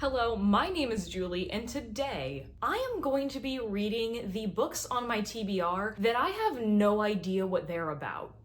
Hello, my name is Julie, and today I am going to be reading the books on my TBR that I have no idea what they're about.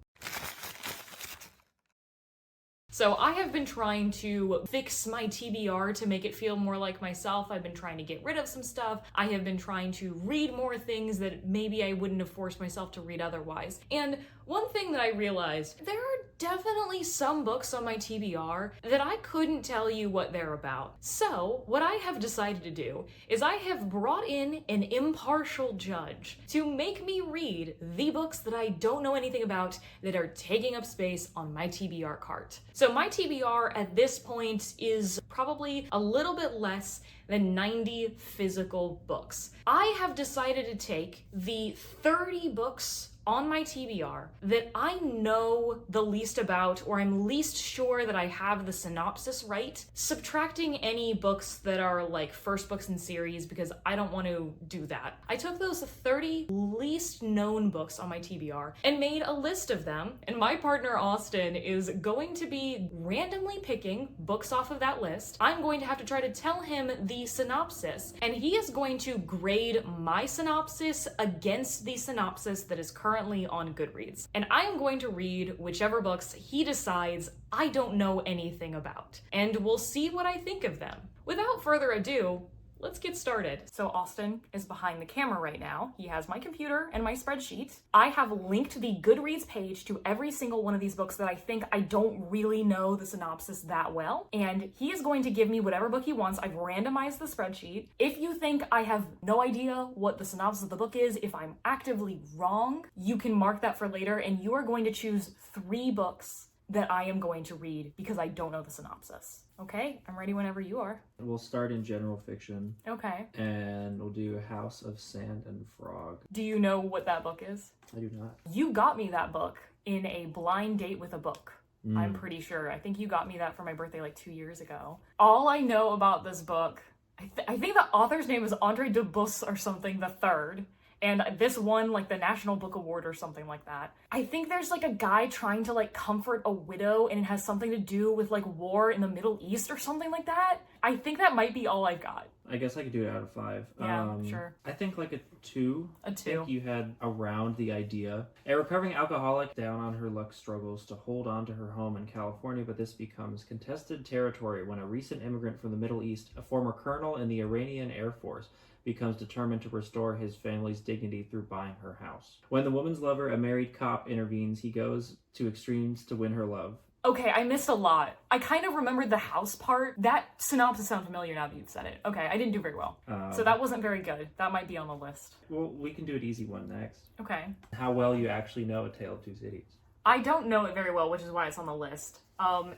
So I have been trying to fix my TBR to make it feel more like myself. I've been trying to get rid of some stuff. I have been trying to read more things that maybe I wouldn't have forced myself to read otherwise. And one thing that I realized, there are definitely some books on my TBR that I couldn't tell you what they're about. So what I have decided to do is I have brought in an impartial judge to make me read the books that I don't know anything about that are taking up space on my TBR cart. So my TBR at this point is probably a little bit less than 90 physical books. I have decided to take the 30 books on my TBR that I know the least about, or I'm least sure that I have the synopsis right, subtracting any books that are like first books in series because I don't want to do that. I took those 30 least known books on my TBR and made a list of them, and my partner Austin is going to be randomly picking books off of that list. I'm going to have to try to tell him the synopsis, and he is going to grade my synopsis against the synopsis that is currently on Goodreads. And I am going to read whichever books he decides I don't know anything about. And we'll see what I think of them. Without further ado, let's get started. So Austin is behind the camera right now. He has my computer and my spreadsheet. I have linked the Goodreads page to every single one of these books that I think I don't really know the synopsis that well. And he is going to give me whatever book he wants. I've randomized the spreadsheet. If you think I have no idea what the synopsis of the book is, if I'm actively wrong, you can mark that for later, and you are going to choose 3 books that I am going to read because I don't know the synopsis. Okay, I'm ready whenever you are. We'll start in general fiction. Okay. And we'll do House of Sand and Frog. Do you know what that book is? I do not. You got me that book in a blind date with a book. I'm pretty sure. I think you got me that for my birthday like 2 years ago. All I know about this book, I think the author's name is Andre de Bus or something the third. And this won like the National Book Award or something like that. I think there's like a guy trying to like comfort a widow, and it has something to do with like war in the Middle East or something like that. I think that might be all I've got. I guess I could do it out of 5. Yeah, sure. I think like a 2. A 2. I think you had around the idea. A recovering alcoholic down on her luck struggles to hold on to her home in California, but this becomes contested territory when a recent immigrant from the Middle East, a former colonel in the Iranian Air Force, becomes determined to restore his family's dignity through buying her house. When the woman's lover, a married cop, intervenes, he goes to extremes to win her love. Okay, I missed a lot. I kind of remembered the house part. That synopsis sounds familiar now that you've said it. Okay, I didn't do very well. So that wasn't very good. That might be on the list. Well, we can do an easy one next. Okay. How well you actually know A Tale of Two Cities. I don't know it very well, which is why it's on the list.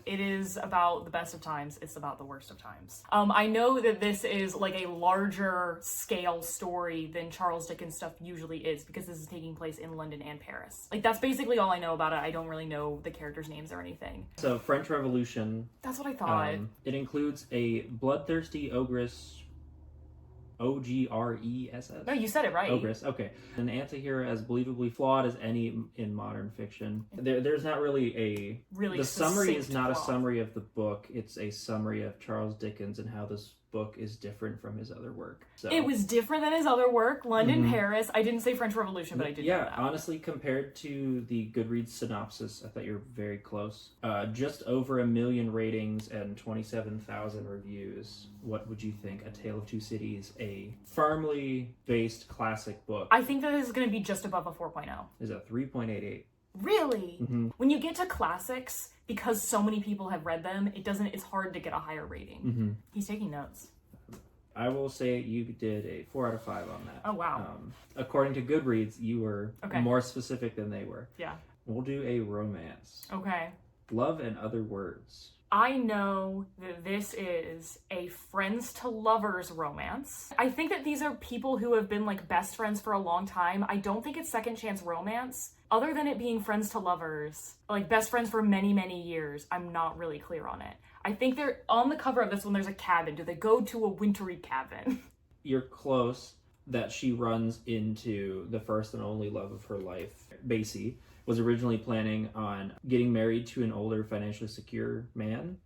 It is about the best of times. It's about the worst of times. I know that this is like a larger scale story than Charles Dickens stuff usually is, because this is taking place in London and Paris. Like, that's basically all I know about it. I don't really know the characters' names or anything. So, French Revolution. That's what I thought. It includes a bloodthirsty ogress. Ogress? No, you said it right. Ogress, okay. An anti-hero as believably flawed as any in modern fiction. There's not really a... The summary is not plot. A summary of the book. It's a summary of Charles Dickens and how this book is different from his other work. So, it was different than his other work. London, Paris. I didn't say French Revolution, but I did know that. Yeah, honestly, compared to the Goodreads synopsis, I thought you were very close. Just over 1 million ratings and 27,000 reviews. What would you think? A Tale of Two Cities, a firmly based classic book. I think that this is going to be just above a 4.0. Is a 3.88. Really? When you get to classics, because so many people have read them, it's hard to get a higher rating. He's taking notes. I will say you did a 4 out of 5 on that. Oh, wow. According to Goodreads, you were more specific than they were. Yeah. We'll do a romance. Okay. Love and Other Words. I know that this is a friends to lovers romance. I think that these are people who have been like best friends for a long time. I don't think it's second chance romance. Other than it being friends to lovers, like best friends for many, many years, I'm not really clear on it. I think they're on the cover of this one, there's a cabin. Do they go to a wintry cabin? You're close. That she runs into the first and only love of her life. Basie was originally planning on getting married to an older, financially secure man,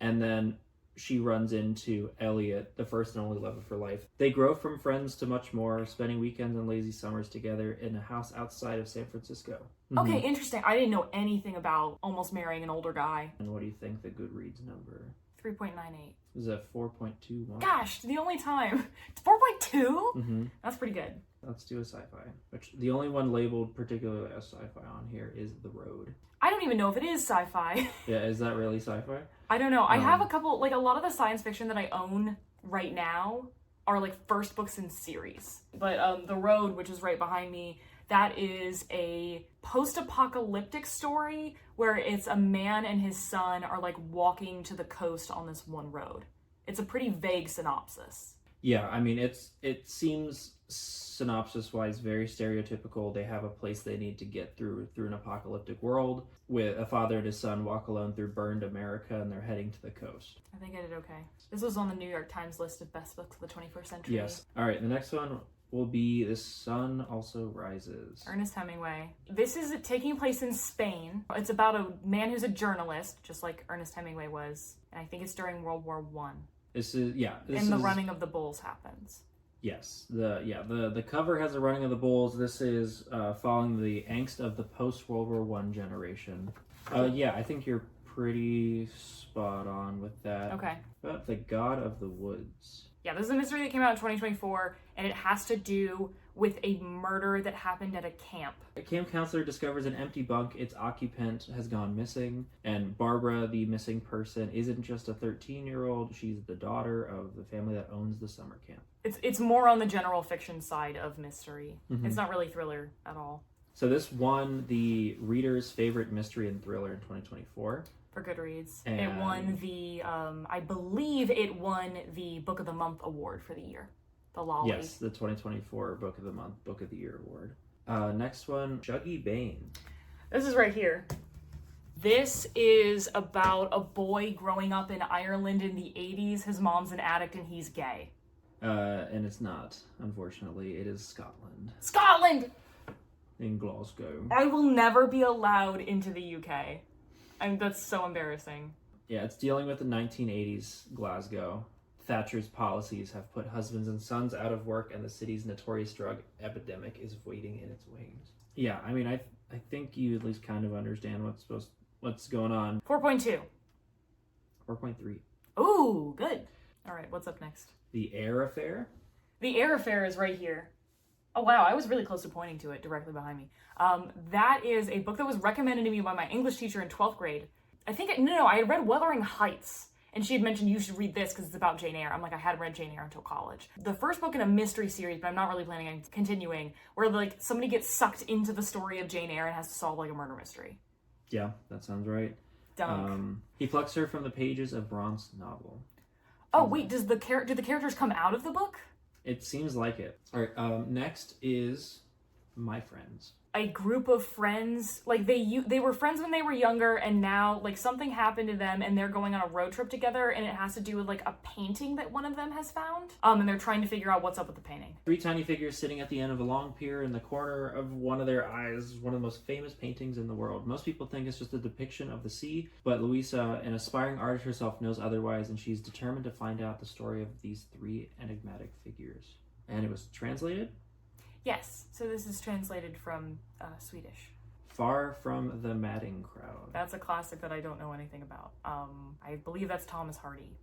and then she runs into Elliot, the first and only love of her life. They grow from friends to much more, spending weekends and lazy summers together in a house outside of San Francisco. Okay, interesting. I didn't know anything about almost marrying an older guy. And what do you think the Goodreads number? 3.98. Is a 4.21. Gosh, the only time. It's 4.2? Mm-hmm. That's pretty good. Let's do a sci-fi. Which the only one labeled particularly as sci-fi on here is The Road. I don't even know if it is sci-fi. Yeah, is that really sci-fi? I don't know. I have a couple, like a lot of the science fiction that I own right now are like first books in series. But The Road, which is right behind me, that is a post-apocalyptic story where it's a man and his son are like walking to the coast on this one road. It's a pretty vague synopsis. Yeah, I mean, it seems synopsis-wise very stereotypical. They have a place they need to get through an apocalyptic world with a father and his son walk alone through burned America, and they're heading to the coast. I think I did okay. This was on the New York Times list of best books of the 21st century. Yes. All right, the next one will be The Sun Also Rises. Ernest Hemingway. This is taking place in Spain. It's about a man who's a journalist, just like Ernest Hemingway was, and I think it's during World War I. The running of the bulls happens. Yes, the cover has the running of the bulls. This is following the angst of the post-World War I generation. I think you're pretty spot on with that. Okay. But The God of the Woods. Yeah, this is a mystery that came out in 2024, and it has to do with a murder that happened at a camp. A camp counselor discovers an empty bunk. Its occupant has gone missing, and Barbara, the missing person, isn't just a 13-year-old. She's the daughter of the family that owns the summer camp. It's more on the general fiction side of mystery. Mm-hmm. It's not really thriller at all. So this won the reader's favorite mystery and thriller in 2024. For Goodreads. And it won the, I believe it won the Book of the Month award for the year. The Lolly. Yes, the 2024 Book of the Month, Book of the Year award. Next one, Chuggy Bane. This is right here. This is about a boy growing up in Ireland in the 80s. His mom's an addict and he's gay. And it's not, unfortunately. It is Scotland. Scotland! In Glasgow. I will never be allowed into the UK. That's so embarrassing. Yeah, it's dealing with the 1980s Glasgow. Thatcher's policies have put husbands and sons out of work, and the city's notorious drug epidemic is waiting in its wings. Yeah, I mean, I think you at least kind of understand what's going on. 4.2. 4.3. Ooh, good. All right, what's up next? The Air Affair. The Air Affair is right here. Oh, wow, I was really close to pointing to it directly behind me. That is a book that was recommended to me by my English teacher in 12th grade. I had read Wuthering Heights, and she had mentioned you should read this because it's about Jane Eyre. I'm like, I hadn't read Jane Eyre until college. The first book in a mystery series, but I'm not really planning on continuing, where like somebody gets sucked into the story of Jane Eyre and has to solve like a murder mystery. Yeah, that sounds right. Dunk. He plucks her from the pages of Braunt's novel. Oh, wait, do the characters come out of the book? It seems like it. All right, next is My Friends. A group of friends, like they were friends when they were younger, and now like something happened to them and they're going on a road trip together, and it has to do with like a painting that one of them has found. And they're trying to figure out what's up with the painting. Three tiny figures sitting at the end of a long pier. In the corner of one of their eyes, one of the most famous paintings in the world. Most people think it's just a depiction of the sea, but Louisa, an aspiring artist herself, knows otherwise, and she's determined to find out the story of these three enigmatic figures. And it was translated? Yes, so this is translated from Swedish. Far from the Madding Crowd. That's a classic that I don't know anything about. I believe that's Thomas Hardy.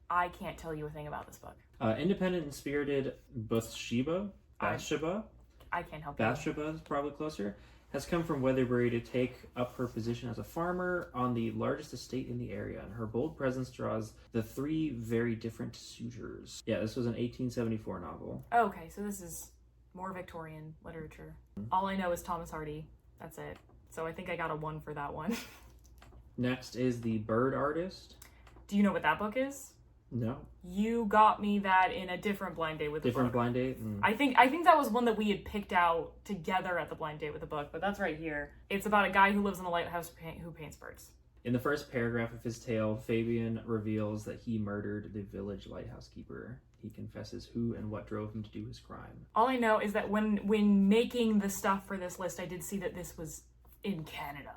I can't tell you a thing about this book. Independent and spirited Bathsheba. I can't help you. Bathsheba is probably closer. Has come from Weatherbury to take up her position as a farmer on the largest estate in the area, and her bold presence draws the three very different suitors. Yeah, this was an 1874 novel. Okay, so this is more Victorian literature. All I know is Thomas Hardy. That's it. So I think I got a 1 for that one. Next is The Bird Artist. Do you know what that book is? No. You got me that in a different blind date with the book. Different blind date? I think that was one that we had picked out together at the blind date with the book, but that's right here. It's about a guy who lives in a lighthouse who paints birds. In the first paragraph of his tale, Fabian reveals that he murdered the village lighthouse keeper. He confesses who and what drove him to do his crime. All I know is that when making the stuff for this list, I did see that this was in Canada.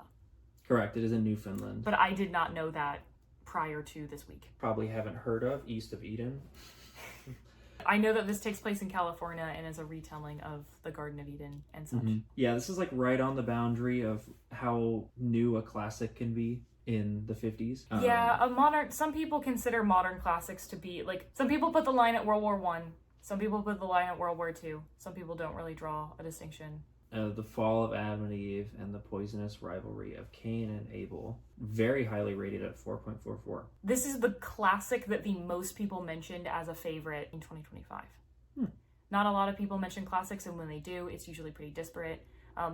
Correct, it is in Newfoundland. But I did not know that prior to this week. Probably haven't heard of East of Eden. I know that this takes place in California and is a retelling of the Garden of Eden and such. Yeah, this is like right on the boundary of how new a classic can be in the 50s. Some people consider modern classics to be, like, some people put the line at World War One, some people put the line at World War Two, some people don't really draw a distinction. The Fall of Adam and Eve and the Poisonous Rivalry of Cain and Abel. Very highly rated at 4.44. This is the classic that the most people mentioned as a favorite in 2025. Not a lot of people mention classics, and when they do, it's usually pretty disparate.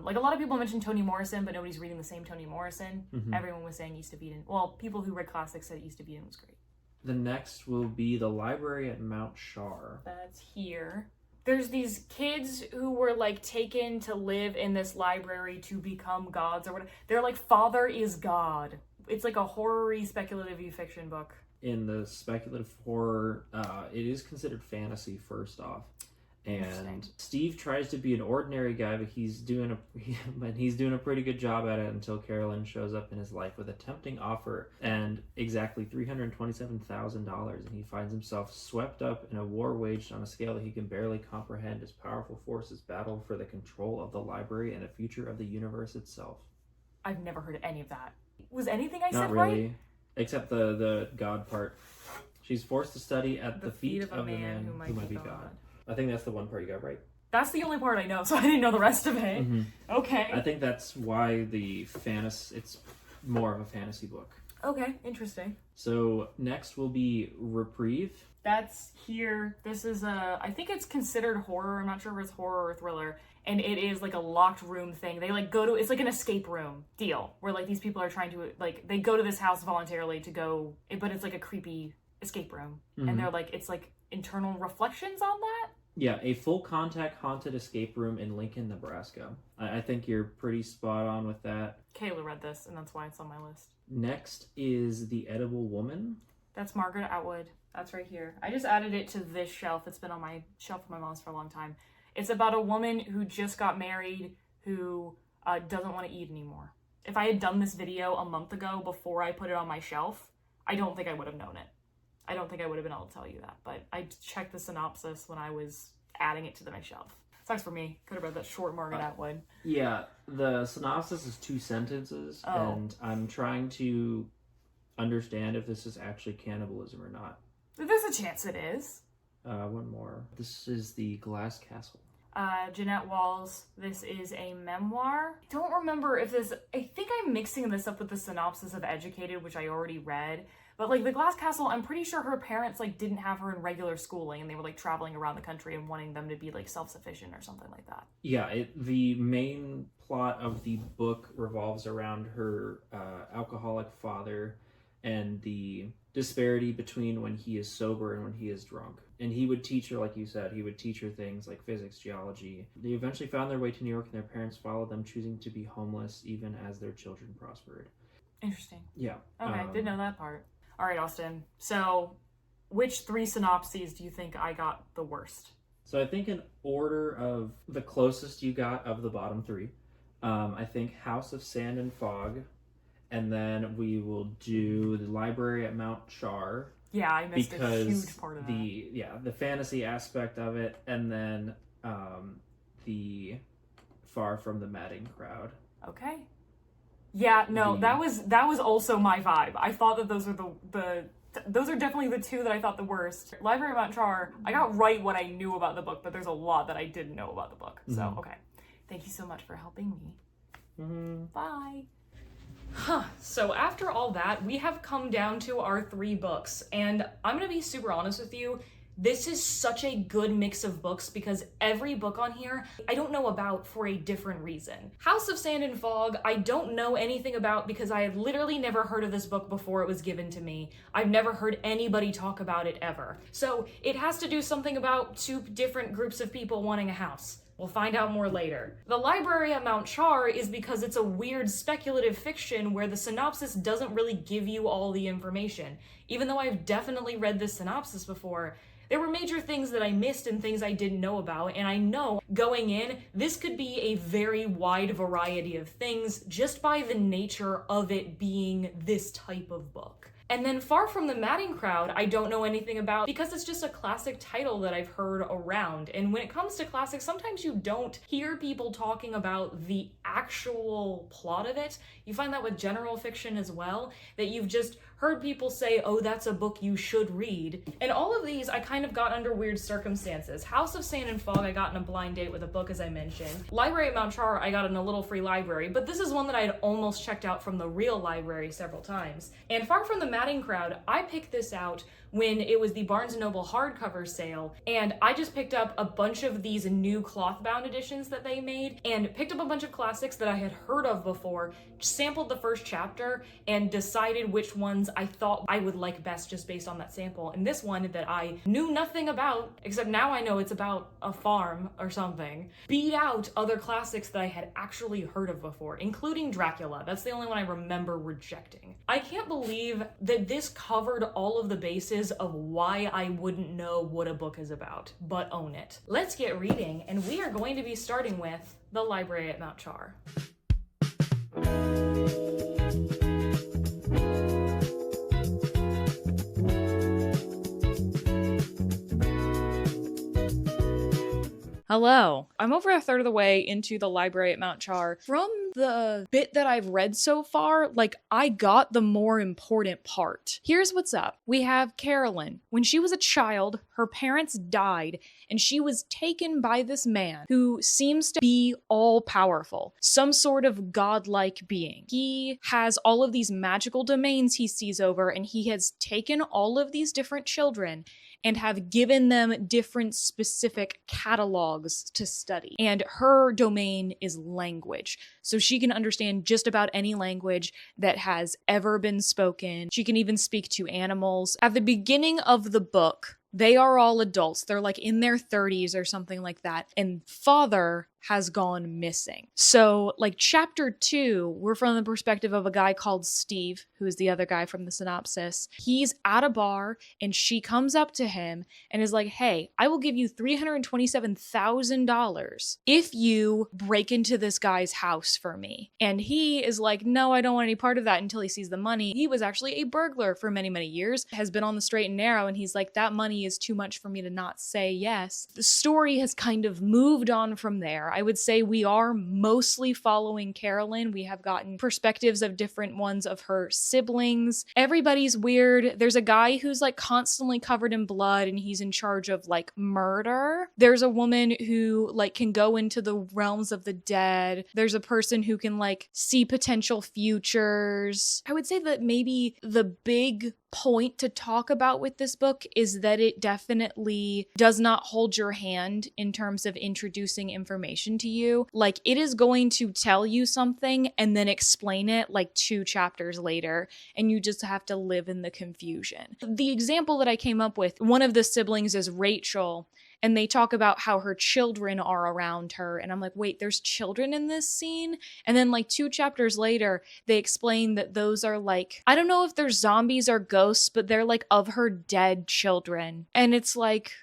Like, a lot of people mention Toni Morrison, but nobody's reading the same Toni Morrison. Everyone was saying East of Eden. Well, people who read classics said East of Eden was great. The next will be The Library at Mount Char. That's here. There's these kids who were, like, taken to live in this library to become gods or whatever. They're like, Father is God. It's like a horror-y, speculative fiction book. In the speculative horror, it is considered fantasy first off. And Steve tries to be an ordinary guy, but he's doing a pretty good job at it until Carolyn shows up in his life with a tempting offer and exactly $327,000, and he finds himself swept up in a war waged on a scale that he can barely comprehend as powerful forces battle for the control of the library and the future of the universe itself. I've never heard any of that. Was anything I said Not really, right? except the God part. She's forced to study at the feet of the man who might be God. I think that's the one part you got right. That's the only part I know, so I didn't know the rest of it. Okay. I think that's why it's more of a fantasy book. Okay, interesting. So next will be Reprieve. That's here. This is I think it's considered horror. I'm not sure if it's horror or thriller. And it is like a locked room thing. They like it's like an escape room deal where like these people are trying to, like, they go to this house voluntarily to go, but it's like a creepy escape room. And they're like, it's like internal reflections on that. Yeah, a full contact haunted escape room in Lincoln, Nebraska. I think you're pretty spot on with that. Kayla read this, and that's why it's on my list. Next is The Edible Woman. That's Margaret Atwood. That's right here. I just added it to this shelf. It's been on my shelf for my mom's for a long time. It's about a woman who just got married who doesn't want to eat anymore. If I had done this video a month ago before I put it on my shelf, I don't think I would have known it. I don't think I would have been able to tell you that, but I checked the synopsis when I was adding it to my shelf. Sucks for me. Could have read that short Margaret Atwood. Yeah, the synopsis is 2 sentences, and I'm trying to understand if this is actually cannibalism or not. There's a chance it is. One more. This is The Glass Castle. Jeanette Walls. This is a memoir. I don't remember if this... I think I'm mixing this up with the synopsis of Educated, which I already read. But, like, The Glass Castle, I'm pretty sure her parents, like, didn't have her in regular schooling, and they were, like, traveling around the country and wanting them to be, like, self-sufficient or something like that. Yeah, the main plot of the book revolves around her alcoholic father and the disparity between when he is sober and when he is drunk. And he would teach her, like you said, he would teach her things like physics, geology. They eventually found their way to New York, and their parents followed them, choosing to be homeless even as their children prospered. Interesting. Yeah. Okay, didn't know that part. All right, Austin. So, which 3 synopses do you think I got the worst? So I think in order of the closest you got of the bottom 3, I think House of Sand and Fog, and then we will do The Library at Mount Char. Yeah, I missed a huge part of that. The fantasy aspect of it, and then the Far From the Madding Crowd. Okay. Yeah, no, that was also my vibe. I thought that those are those are definitely the 2 that I thought the worst. Library of Mount Char, I got right what I knew about the book, but there's a lot that I didn't know about the book. So, okay. Thank you so much for helping me. Bye. So after all that, we have come down to our 3 books, and I'm gonna be super honest with you. This is such a good mix of books because every book on here I don't know about for a different reason. House of Sand and Fog, I don't know anything about because I had literally never heard of this book before it was given to me. I've never heard anybody talk about it ever. So it has to do something about 2 different groups of people wanting a house. We'll find out more later. The Library at Mount Char is because it's a weird speculative fiction where the synopsis doesn't really give you all the information. Even though I've definitely read this synopsis before, there were major things that I missed and things I didn't know about, and I know going in, this could be a very wide variety of things just by the nature of it being this type of book. And then Far From the Madding Crowd, I don't know anything about because it's just a classic title that I've heard around. And when it comes to classics, sometimes you don't hear people talking about the actual plot of it. You find that with general fiction as well, that you've just heard people say, oh, that's a book you should read. And all of these I kind of got under weird circumstances. House of Sand and Fog, I got in a blind date with a book, as I mentioned. Library at Mount Char, I got in a little free library, but this is one that I had almost checked out from the real library several times. And Far From the Madding Crowd, I picked this out when it was the Barnes & Noble hardcover sale, and I just picked up a bunch of these new cloth-bound editions that they made, and picked up a bunch of classics that I had heard of before, sampled the first chapter, and decided which ones I thought I would like best just based on that sample. And this one that I knew nothing about, except now I know it's about a farm or something, beat out other classics that I had actually heard of before, including Dracula. That's the only one I remember rejecting. I can't believe that this covered all of the bases of why I wouldn't know what a book is about, but own it. Let's get reading, and we are going to be starting with The Library at Mount Char. Hello. I'm over a third of the way into The Library at Mount Char. From the bit that I've read so far, I got the more important part. Here's what's up. We have Carolyn. When she was a child, her parents died, and she was taken by this man who seems to be all-powerful, some sort of godlike being. He has all of these magical domains he sees over, and he has taken all of these different children and have given them different specific catalogs to study. And her domain is language. So she can understand just about any language that has ever been spoken. She can even speak to animals. At the beginning of the book, they are all adults. They're in their 30s or something like that. And father has gone missing. So chapter 2, we're from the perspective of a guy called Steve, who is the other guy from the synopsis. He's at a bar and she comes up to him and is like, hey, I will give you $327,000 if you break into this guy's house for me. And he is like, no, I don't want any part of that, until he sees the money. He was actually a burglar for many, many years, has been on the straight and narrow, and he's like, that money is too much for me to not say yes. The story has kind of moved on from there. I would say we are mostly following Carolyn. We have gotten perspectives of different ones of her siblings. Everybody's weird. There's a guy who's constantly covered in blood and he's in charge of murder. There's a woman who can go into the realms of the dead. There's a person who can see potential futures. I would say that maybe the big point to talk about with this book is that it definitely does not hold your hand in terms of introducing information to you. It is going to tell you something and then explain it 2 chapters later, and you just have to live in the confusion. The example that I came up with, one of the siblings is Rachel, and they talk about how her children are around her. And I'm like, wait, there's children in this scene? And then 2 chapters later, they explain that those are I don't know if they're zombies or ghosts, but they're of her dead children. And it's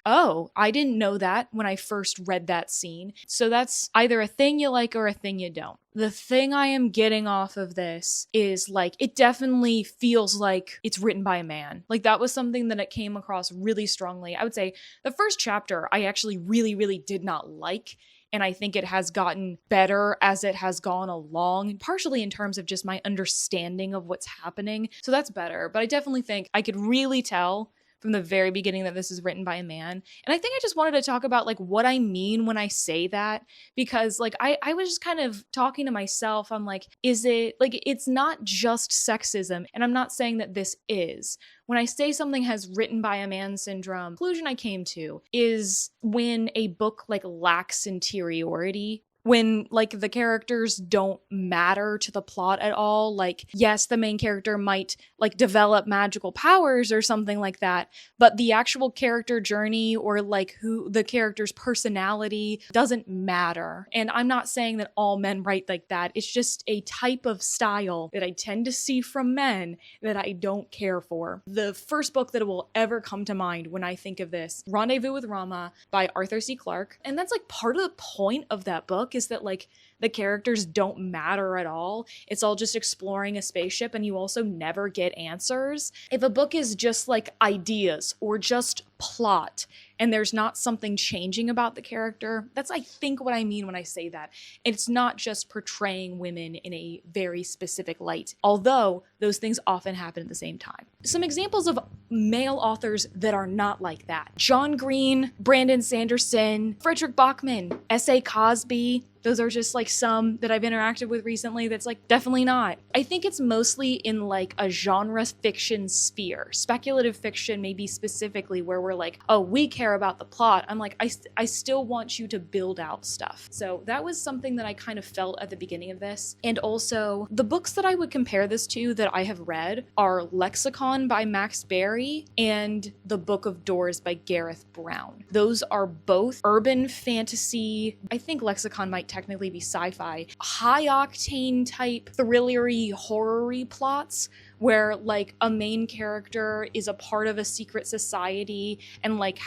oh, I didn't know that when I first read that scene. So that's either a thing you like or a thing you don't. The thing I am getting off of this is it definitely feels like it's written by a man. That was something that it came across really strongly. I would say the first chapter I actually really, really did not like. And I think it has gotten better as it has gone along, partially in terms of just my understanding of what's happening. So that's better. But I definitely think I could really tell from the very beginning that this is written by a man. And I think I just wanted to talk about what I mean when I say that, because I was just kind of talking to myself. I'm is it it's not just sexism, and I'm not saying that this is. When I say something has written by a man syndrome, the conclusion I came to is when a book lacks interiority. When the characters don't matter to the plot at all. Yes, the main character might develop magical powers or something like that, but the actual character journey or who the character's personality doesn't matter. And I'm not saying that all men write like that. It's just a type of style that I tend to see from men that I don't care for. The first book that will ever come to mind when I think of this, Rendezvous with Rama by Arthur C. Clarke. And that's part of the point of that book is that like the characters don't matter at all. It's all just exploring a spaceship and you also never get answers. If a book is just like ideas or just plot and there's not something changing about the character, that's I think what I mean when I say that. It's not just portraying women in a very specific light, although those things often happen at the same time. Some examples of male authors that are not like that: John Green, Brandon Sanderson, Frederick Bachman, S.A. Cosby. Those are just like some that I've interacted with recently that's like definitely not. I think it's mostly in like a genre fiction sphere. Speculative fiction maybe specifically where we're like, oh, we care about the plot. I'm like, I still want you to build out stuff. So that was something that I kind of felt at the beginning of this. And also the books that I would compare this to that I have read are Lexicon by Max Barry and The Book of Doors by Gareth Brown. Those are both urban fantasy. I think Lexicon might technically be sci-fi, high octane type thrillery horror-y plots where like a main character is a part of a secret society and like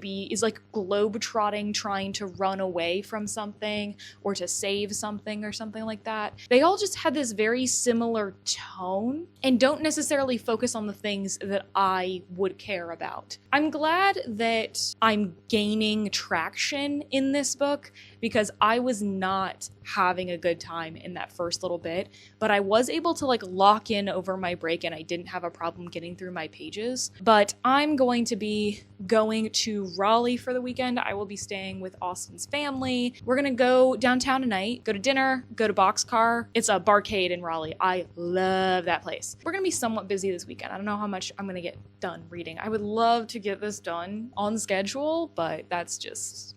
is like globe-trotting trying to run away from something or to save something or something like that. They all just had this very similar tone and don't necessarily focus on the things that I would care about. I'm glad that I'm gaining traction in this book because I was not having a good time in that first little bit, but I was able to like lock in over my break and I didn't have a problem getting through my pages. But I'm going to be going to Raleigh for the weekend. I will be staying with Austin's family. We're gonna go downtown tonight, go to dinner, go to Boxcar. It's a barcade in Raleigh. I love that place. We're gonna be somewhat busy this weekend. I don't know how much I'm gonna get done reading. I would love to get this done on schedule, but that's just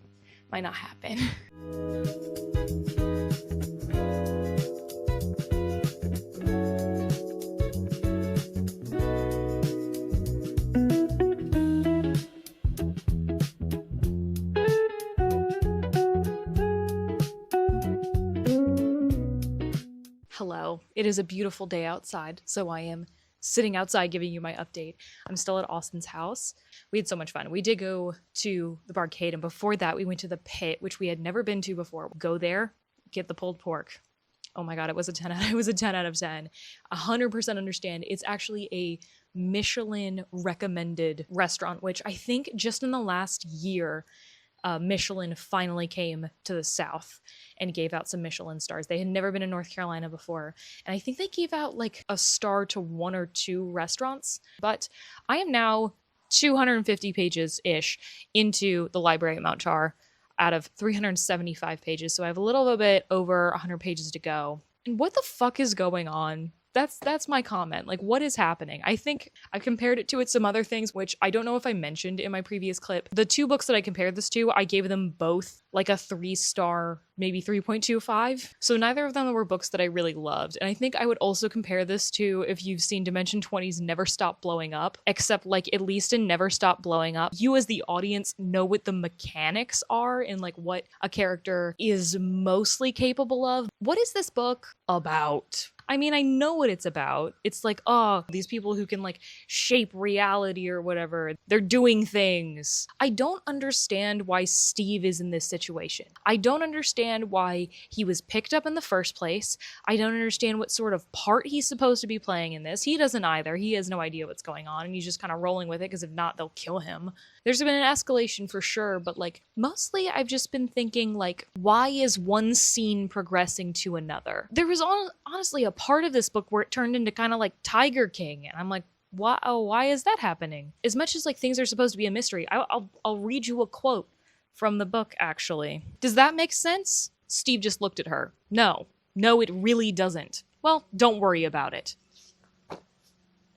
might not happen. Hello, it is a beautiful day outside, so I am sitting outside giving you my update. I'm still at Austin's house. We had so much fun. We did go to the barcade, and before that we went to the pit, which we had never been to before. Go there, get the pulled pork. Oh my god, it was a 10 out of 10. 100% understand. It's actually a Michelin recommended restaurant, which I think just in the last year Michelin finally came to the South and gave out some Michelin stars. They had never been in North Carolina before. And I think they gave out like a star to 1 or 2 restaurants. But I am now 250 pages-ish into the library at Mount Char out of 375 pages. So I have a little bit over 100 pages to go. And what the fuck is going on? That's my comment. Like, what is happening? I think I compared it to some other things, which I don't know if I mentioned in my previous clip. The 2 books that I compared this to, I gave them both like a 3-star, maybe 3.25. So neither of them were books that I really loved. And I think I would also compare this to if you've seen Dimension 20's Never Stop Blowing Up, except like at least in Never Stop Blowing Up, you as the audience know what the mechanics are and like what a character is mostly capable of. What is this book about? I mean, I know what it's about. It's like, oh, these people who can like shape reality or whatever, they're doing things. I don't understand why Steve is in this situation. I don't understand why he was picked up in the first place. I don't understand what sort of part he's supposed to be playing in this. He doesn't either. He has no idea what's going on and he's just kind of rolling with it because if not, they'll kill him. There's been an escalation for sure, but like mostly I've just been thinking like, why is one scene progressing to another? There was honestly a part of this book where it turned into kind of like Tiger King, and I'm like, why is that happening? As much as like things are supposed to be a mystery, I'll read you a quote from the book actually. Does that make sense? Steve just looked at her. No, it really doesn't. Well, don't worry about it.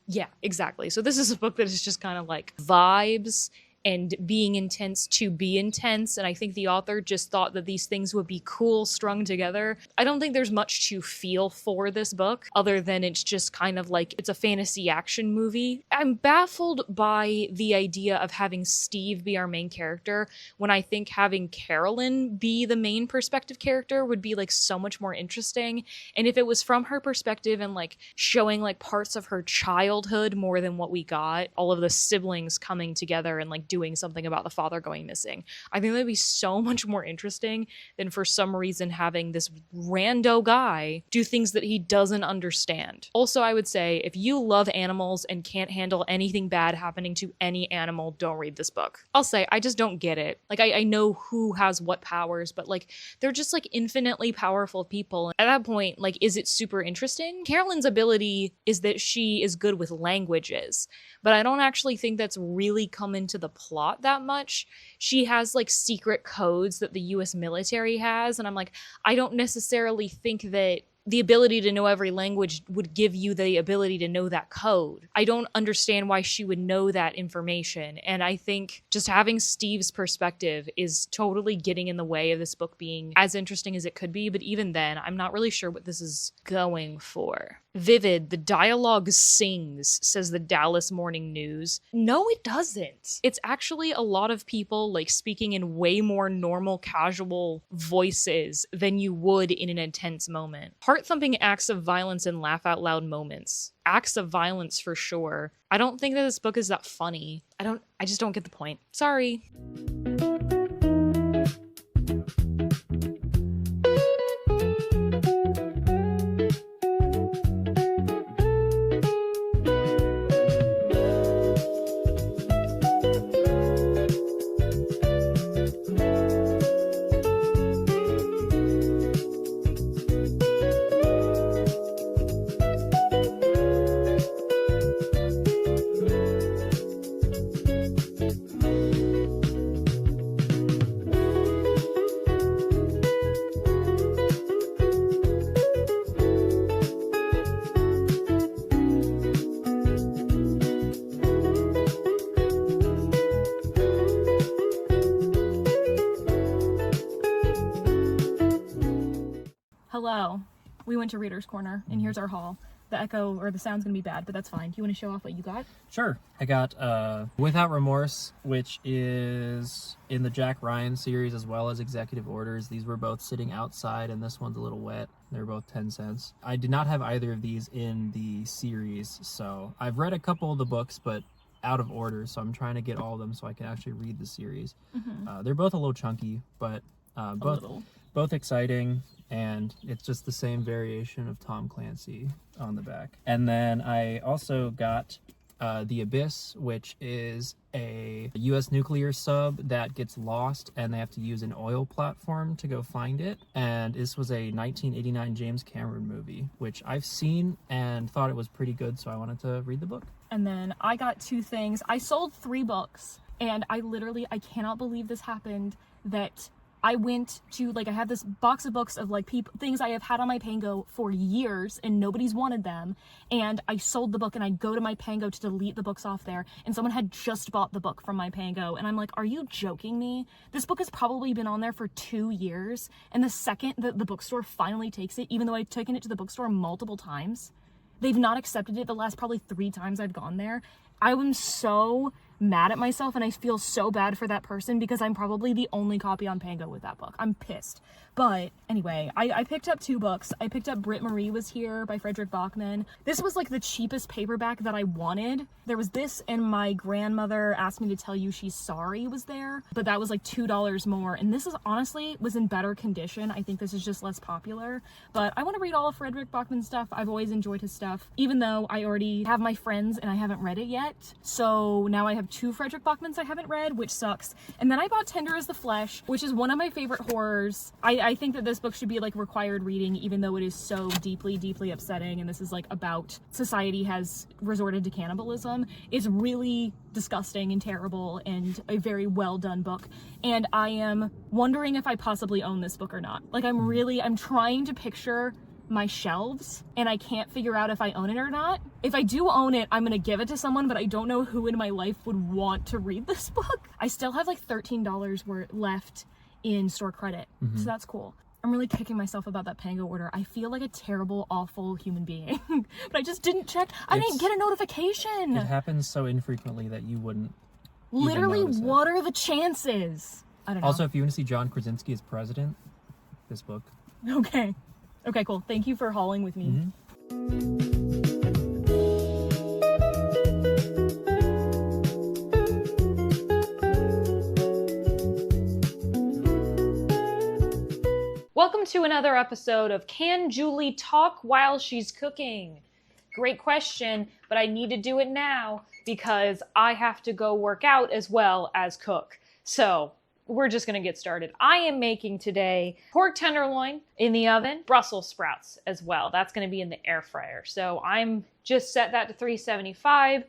Yeah, exactly. So this is a book that is just kind of like vibes and being intense to be intense. And I think the author just thought that these things would be cool strung together. I don't think there's much to feel for this book other than it's just kind of like it's a fantasy action movie. I'm baffled by the idea of having Steve be our main character when I think having Carolyn be the main perspective character would be like so much more interesting. And if it was from her perspective and like showing like parts of her childhood more than what we got, all of the siblings coming together and like doing something about the father going missing. I think that'd be so much more interesting than for some reason having this rando guy do things that he doesn't understand. Also, I would say if you love animals and can't handle anything bad happening to any animal, don't read this book. I'll say, I just don't get it. Like, I know who has what powers, but like, they're just like infinitely powerful people. At that point, like, is it super interesting? Carolyn's ability is that she is good with languages, but I don't actually think that's really come into the plot that much. She has like secret codes that the US military has, and I'm like, I don't necessarily think that the ability to know every language would give you the ability to know that code. I don't understand why she would know that information. And I think just having Steve's perspective is totally getting in the way of this book being as interesting as it could be. But even then, I'm not really sure what this is going for. Vivid, the dialogue sings, says the Dallas Morning News. No, it doesn't. It's actually a lot of people like speaking in way more normal, casual voices than you would in an intense moment. Heart-thumping acts of violence and laugh-out-loud moments. Acts of violence for sure. I don't think that this book is that funny. I just don't get the point. Sorry. Hello. We went to Reader's Corner, and here's our haul. The echo or the sound's gonna be bad, but that's fine. Do you want to show off what you got? Sure. I got Without Remorse, which is in the Jack Ryan series as well as Executive Orders. These were both sitting outside, and this one's a little wet. They're both 10 cents. I did not have either of these in the series, so I've read a couple of the books, but out of order, so I'm trying to get all of them so I can actually read the series. They're both a little chunky, but both exciting, and it's just the same variation of Tom Clancy on the back. And then I also got The Abyss, which is a US nuclear sub that gets lost and they have to use an oil platform to go find it. And this was a 1989 James Cameron movie, which I've seen and thought it was pretty good, so I wanted to read the book. And then I got 2 things. I sold 3 books, and I cannot believe this happened, that I went to, like, I have this box of books of, like, things I have had on my Pango for years and nobody's wanted them, and I sold the book, and I go to my Pango to delete the books off there, and someone had just bought the book from my Pango, and I'm like, are you joking me? This book has probably been on there for 2 years, and the second that the bookstore finally takes it, even though I've taken it to the bookstore multiple times, they've not accepted it the last probably 3 times I've gone there. I am so mad at myself, and I feel so bad for that person because I'm probably the only copy on Pango with that book. I'm pissed. But anyway, I picked up 2 books. I picked up Britt Marie Was Here by Frederick Bachman. This was like the cheapest paperback that I wanted. There was this, and My Grandmother Asked Me to Tell You She's Sorry was there, but that was like $2 more. And this is honestly was in better condition. I think this is just less popular, but I want to read all of Frederick Bachman's stuff. I've always enjoyed his stuff, even though I already have My Friends and I haven't read it yet. So now I have 2 Frederick Bachmans I haven't read, which sucks. And then I bought Tender as the Flesh, which is one of my favorite horrors. I think that this book should be like required reading, even though it is so deeply, deeply upsetting. And this is like about society has resorted to cannibalism. It's really disgusting and terrible and a very well done book. And I am wondering if I possibly own this book or not. Like I'm trying to picture my shelves, and I can't figure out if I own it or not. If I do own it, I'm gonna give it to someone, but I don't know who in my life would want to read this book. I still have like $13 left in store credit, so that's cool. I'm really kicking myself about that Pango order. I feel like a terrible, awful human being, but I just didn't check. I didn't get a notification. It happens so infrequently that you wouldn't literally what are the chances? I don't know. Also, if you want to see John Krasinski as president, this book. Okay, cool. Thank you for hauling with me. Welcome to another episode of Can Julie Talk While She's Cooking? Great question, but I need to do it now because I have to go work out as well as cook. So we're just gonna get started. I am making today pork tenderloin in the oven, Brussels sprouts as well. That's gonna be in the air fryer. So I'm just set that to 375.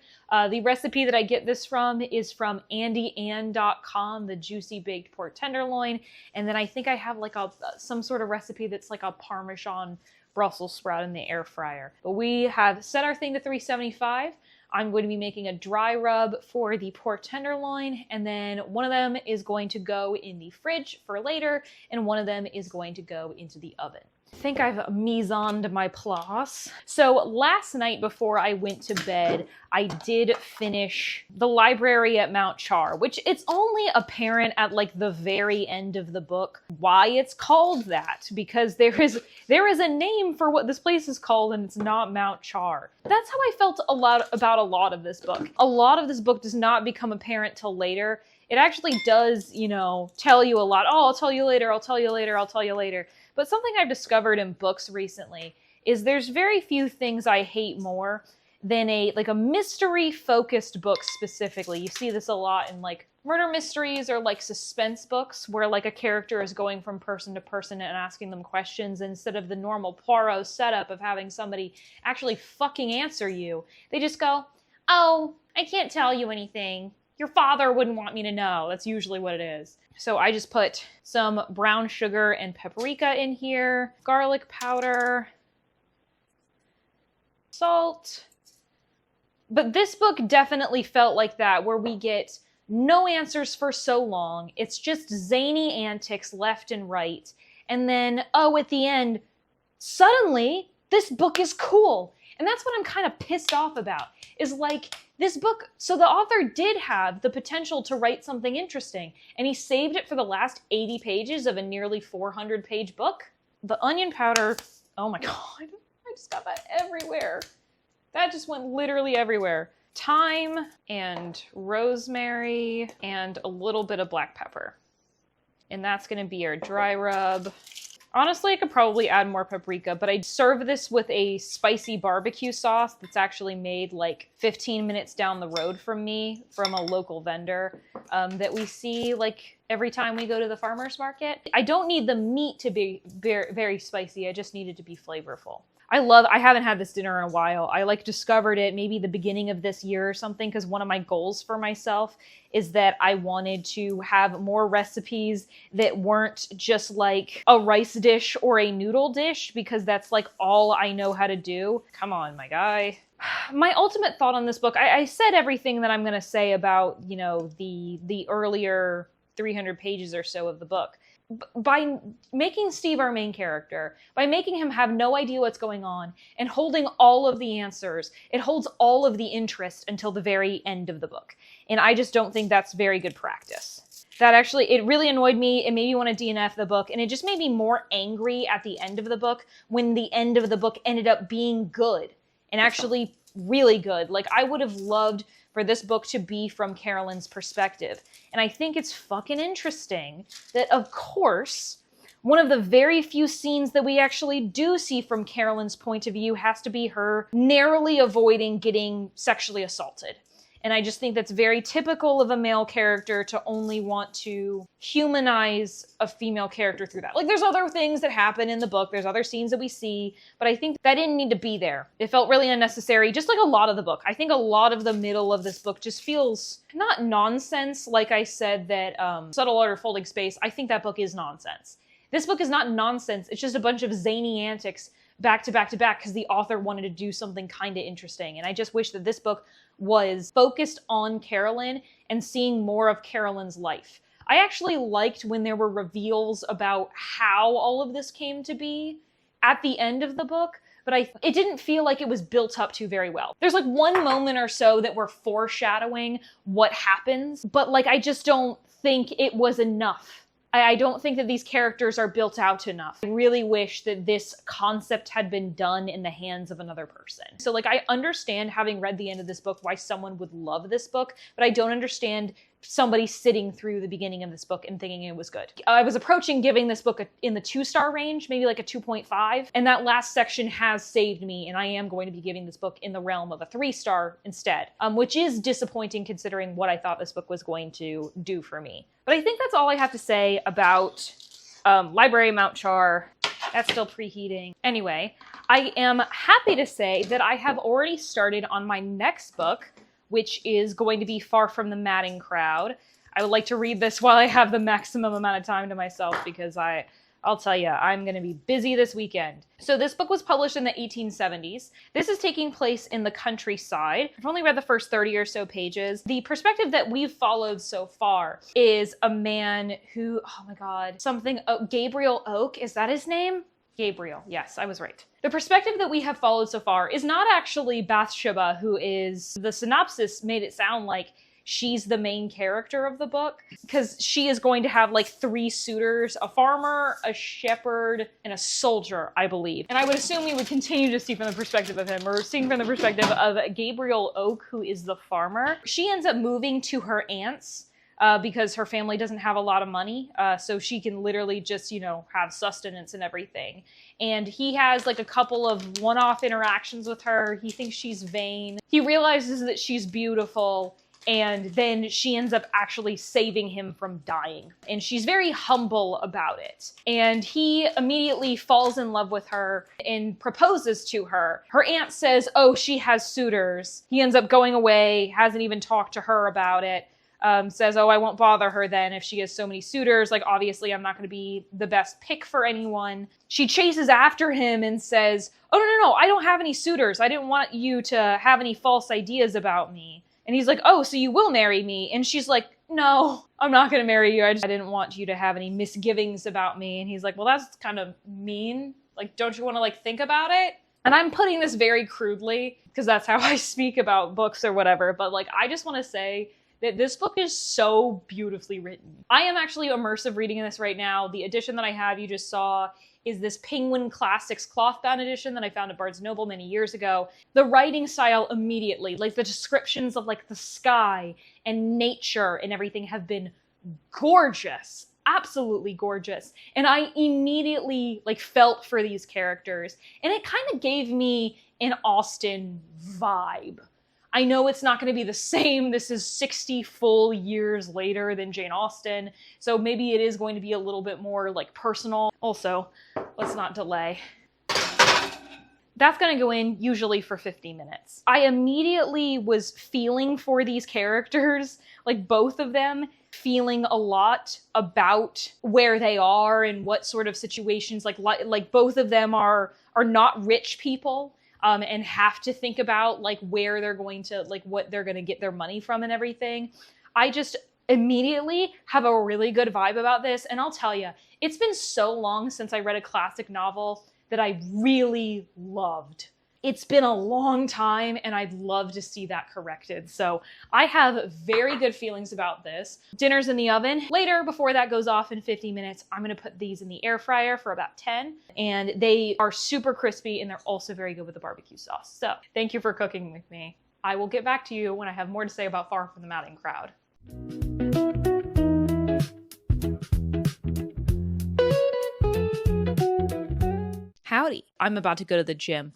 The recipe that I get this from is from andyann.com, the juicy baked pork tenderloin. And then I think I have like some sort of recipe that's like a Parmesan Brussels sprout in the air fryer. But we have set our thing to 375. I'm going to be making a dry rub for the pork tenderloin, and then one of them is going to go in the fridge for later, and one of them is going to go into the oven. I think I've mise-en my place. So last night before I went to bed, I did finish The Library at Mount Char, which it's only apparent at like the very end of the book why it's called that, because there is a name for what this place is called and it's not Mount Char. That's how I felt about a lot of this book. A lot of this book does not become apparent till later. It actually does, tell you a lot. Oh, I'll tell you later, I'll tell you later, I'll tell you later. But something I've discovered in books recently is there's very few things I hate more than a mystery-focused book specifically. You see this a lot in like murder mysteries or like suspense books where like a character is going from person to person and asking them questions instead of the normal Poirot setup of having somebody actually fucking answer you. They just go, oh, I can't tell you anything. Your father wouldn't want me to know. That's usually what it is. So I just put some brown sugar and paprika in here, garlic powder, salt. But this book definitely felt like that, where we get no answers for so long. It's just zany antics left and right. And then, at the end, suddenly, this book is cool. And that's what I'm kind of pissed off about, is like, this book, so the author did have the potential to write something interesting, and he saved it for the last 80 pages of a nearly 400-page book. The onion powder, oh my god, I just got that everywhere. That just went literally everywhere. Thyme and rosemary and a little bit of black pepper. And that's gonna be our dry rub. Honestly, I could probably add more paprika, but I'd serve this with a spicy barbecue sauce that's actually made like 15 minutes down the road from me, from a local vendor that we see like every time we go to the farmer's market. I don't need the meat to be very, very spicy. I just need it to be flavorful. I haven't had this dinner in a while. I discovered it maybe the beginning of this year or something, because one of my goals for myself is that I wanted to have more recipes that weren't just like a rice dish or a noodle dish, because that's like all I know how to do. Come on, my guy. My ultimate thought on this book, I said everything that I'm going to say about, the earlier 300 pages or so of the book. By making Steve our main character, by making him have no idea what's going on and holding all of the answers, it holds all of the interest until the very end of the book. And I just don't think that's very good practice. That actually, it really annoyed me. It made me want to DNF the book, and it just made me more angry at the end of the book when the end of the book ended up being good and actually really good. Like, I would have loved for this book to be from Carolyn's perspective. And I think it's fucking interesting that, of course, one of the very few scenes that we actually do see from Carolyn's point of view has to be her narrowly avoiding getting sexually assaulted. And I just think that's very typical of a male character to only want to humanize a female character through that. Like, there's other things that happen in the book, there's other scenes that we see, but I think that didn't need to be there. It felt really unnecessary, just like a lot of the book. I think a lot of the middle of this book just feels not nonsense, like I said that Subtle Art of Folding Space, I think that book is nonsense. This book is not nonsense, it's just a bunch of zany antics back to back to back because the author wanted to do something kind of interesting. And I just wish that this book was focused on Carolyn and seeing more of Carolyn's life. I actually liked when there were reveals about how all of this came to be at the end of the book, but it didn't feel like it was built up to very well. There's like one moment or so that we're foreshadowing what happens, but like I just don't think it was enough. I don't think that these characters are built out enough. I really wish that this concept had been done in the hands of another person. So like I understand, having read the end of this book, why someone would love this book, but I don't understand somebody sitting through the beginning of this book and thinking it was good. I was approaching giving this book in the 2-star range, maybe like a 2.5, and that last section has saved me, and I am going to be giving this book in the realm of a 3-star instead, which is disappointing considering what I thought this book was going to do for me. But I think that's all I have to say about Library Mount Char. That's still preheating. Anyway, I am happy to say that I have already started on my next book, which is going to be Far from the Madding Crowd. I would like to read this while I have the maximum amount of time to myself because I'll tell you, I'm going to be busy this weekend. So this book was published in the 1870s. This is taking place in the countryside. I've only read the first 30 or so pages. The perspective that we've followed so far is a man who, oh my God, Gabriel Oak, is that his name? Gabriel, yes, I was right. The perspective that we have followed so far is not actually Bathsheba, who is, the synopsis made it sound like she's the main character of the book, because she is going to have like 3 suitors, a farmer, a shepherd, and a soldier, I believe. And I would assume we would continue to see from the perspective of him, or seeing from the perspective of Gabriel Oak, who is the farmer. She ends up moving to her aunt's, because her family doesn't have a lot of money, so she can literally just, have sustenance and everything. And he has like a couple of one-off interactions with her. He thinks she's vain. He realizes that she's beautiful, and then she ends up actually saving him from dying. And she's very humble about it. And he immediately falls in love with her and proposes to her. Her aunt says, oh, she has suitors. He ends up going away, hasn't even talked to her about it. Says, oh, I won't bother her then if she has so many suitors. Like, obviously, I'm not going to be the best pick for anyone. She chases after him and says, oh, no, I don't have any suitors. I didn't want you to have any false ideas about me. And he's like, oh, so you will marry me? And she's like, no, I'm not going to marry you. I didn't want you to have any misgivings about me. And he's like, well, that's kind of mean. Like, don't you want to, think about it? And I'm putting this very crudely because that's how I speak about books or whatever. But, I just want to say that this book is so beautifully written. I am actually immersive reading this right now. The edition that I have, you just saw, is this Penguin Classics cloth-bound edition that I found at Barnes & Noble many years ago. The writing style immediately, the descriptions of the sky and nature and everything have been gorgeous. Absolutely gorgeous. And I immediately felt for these characters. And it kind of gave me an Austen vibe. I know it's not going to be the same. This is 60 full years later than Jane Austen, so maybe it is going to be a little bit more personal. Also, let's not delay. That's going to go in usually for 50 minutes. I immediately was feeling for these characters, both of them, feeling a lot about where they are and what sort of situations, both of them are not rich people. And have to think about where they're going to, what they're going to get their money from and everything. I just immediately have a really good vibe about this. And I'll tell you, it's been so long since I read a classic novel that I really loved. It's been a long time, and I'd love to see that corrected. So I have very good feelings about this. Dinner's in the oven. Later, before that goes off in 50 minutes, I'm going to put these in the air fryer for about 10. And they are super crispy, and they're also very good with the barbecue sauce. So thank you for cooking with me. I will get back to you when I have more to say about Far from the Madding Crowd. Howdy. I'm about to go to the gym.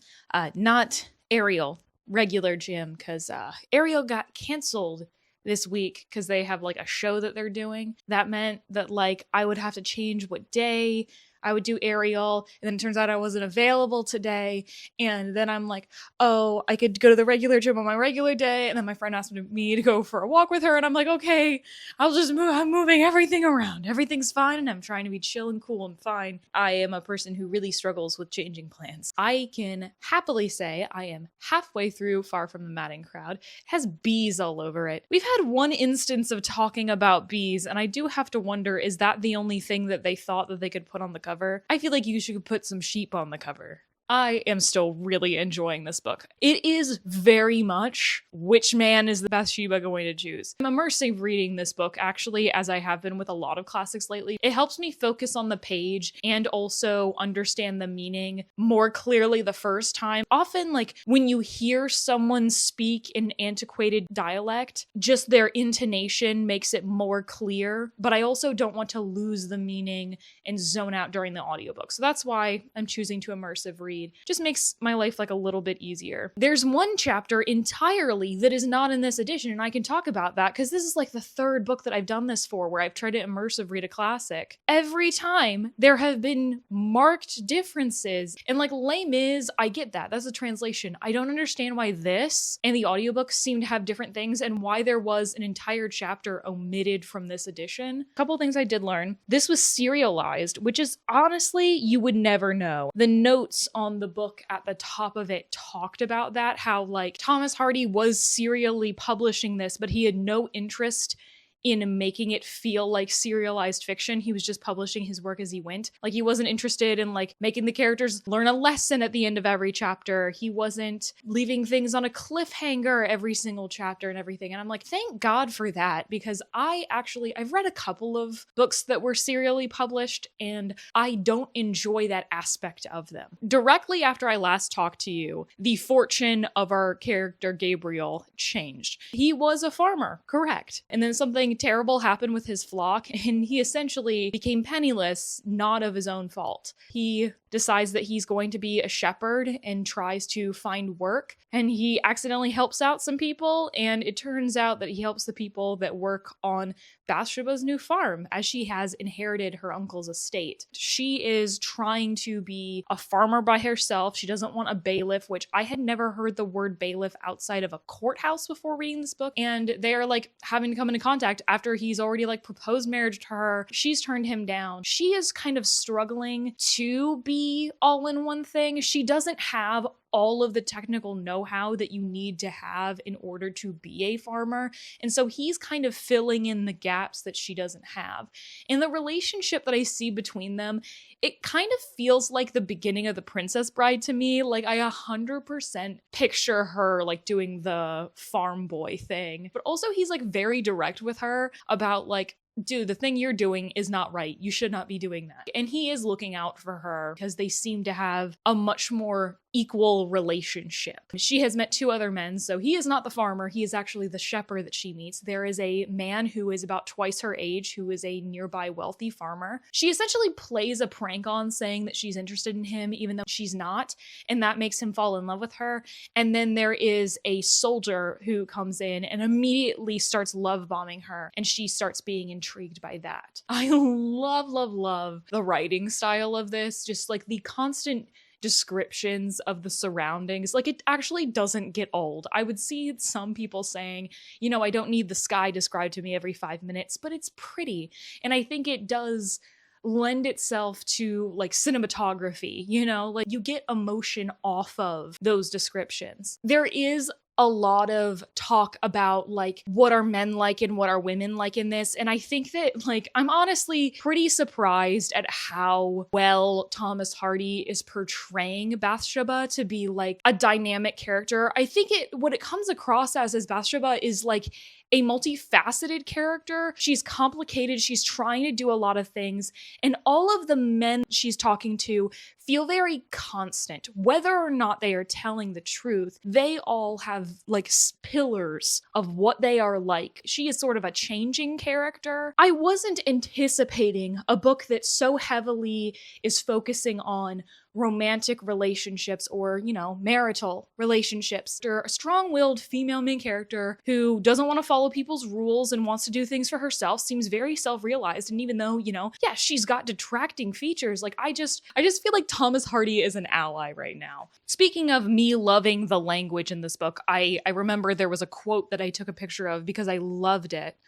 Not Ariel, regular gym, because Ariel got canceled this week because they have a show that they're doing. That meant that I would have to change what day I would do Ariel, and then it turns out I wasn't available today, and then I'm like, oh, I could go to the regular gym on my regular day, and then my friend asked me to go for a walk with her, and I'm like, okay, I'll just move, I'm moving everything around, everything's fine, and I'm trying to be chill and cool and fine. I am a person who really struggles with changing plans. I can happily say I am halfway through Far from the Madding Crowd. It has bees all over it. We've had one instance of talking about bees, and I do have to wonder, is that the only thing that they thought that they could put on the cover? I feel like you should put some sheep on the cover. I am still really enjoying this book. It is very much which man is the Bathsheba going to choose. I'm immersive reading this book, actually, as I have been with a lot of classics lately. It helps me focus on the page and also understand the meaning more clearly the first time. Often, like, when you hear someone speak in antiquated dialect, just their intonation makes it more clear, but I also don't want to lose the meaning and zone out during the audiobook. So that's why I'm choosing to immersive read. Just makes my life like a little bit easier. There's one chapter entirely that is not in this edition, and I can talk about that because this is like the third book that I've done this for where I've tried to immersive read a classic. Every time there have been marked differences, and like Les Mis, I get that. That's a translation. I don't understand why this and the audiobooks seem to have different things and why there was an entire chapter omitted from this edition. A couple things I did learn. This was serialized, which is honestly, you would never know. The notes on the book at the top of it talked about that, how like Thomas Hardy was serially publishing this, but he had no interest in making it feel like serialized fiction. He was just publishing his work as he went. Like, he wasn't interested in like making the characters learn a lesson at the end of every chapter. He wasn't leaving things on a cliffhanger every single chapter and everything. And I'm like, thank God for that, because I've read a couple of books that were serially published and I don't enjoy that aspect of them. Directly after I last talked to you, the fortune of our character Gabriel changed. He was a farmer, correct. And then something terrible happened with his flock, and he essentially became penniless, not of his own fault. He decides that he's going to be a shepherd and tries to find work, and he accidentally helps out some people, and it turns out that he helps the people that work on Bathsheba's new farm, as she has inherited her uncle's estate. She is trying to be a farmer by herself. She doesn't want a bailiff, which I had never heard the word bailiff outside of a courthouse before reading this book. And they are like having to come into contact after he's already like proposed marriage to her. She's turned him down. She is kind of struggling to be all in one thing. She doesn't have all of the technical know-how that you need to have in order to be a farmer. And so he's kind of filling in the gaps that she doesn't have. And the relationship that I see between them, it kind of feels like the beginning of The Princess Bride to me. Like, I 100% picture her like doing the farm boy thing. But also he's like very direct with her about like, dude, the thing you're doing is not right. You should not be doing that. And he is looking out for her because they seem to have a much more equal relationship. She has met two other men, so he is not the farmer. He is actually the shepherd that she meets. There is a man who is about twice her age who is a nearby wealthy farmer. She essentially plays a prank on saying that she's interested in him even though she's not, and that makes him fall in love with her. And then there is a soldier who comes in and immediately starts love bombing her, and she starts being intrigued by that. I love the writing style of this, just like the constant descriptions of the surroundings. Like, it actually doesn't get old. I would see some people saying, you know, I don't need the sky described to me every 5 minutes, but it's pretty. And I think it does lend itself to like cinematography, you know, like you get emotion off of those descriptions. There is a lot of talk about like what are men like and what are women like in this, and I think that like I'm honestly pretty surprised at how well Thomas Hardy is portraying Bathsheba to be like a dynamic character. I think what it comes across as Bathsheba is like a multifaceted character. She's complicated. She's trying to do a lot of things. And all of the men she's talking to feel very constant. Whether or not they are telling the truth, they all have like pillars of what they are like. She is sort of a changing character. I wasn't anticipating a book that so heavily is focusing on romantic relationships or, you know, marital relationships. Or a strong-willed female main character who doesn't want to follow people's rules and wants to do things for herself, seems very self-realized. And even though, you know, yeah, she's got detracting features, like I just feel like Thomas Hardy is an ally right now. Speaking of me loving the language in this book, I remember there was a quote that I took a picture of because I loved it.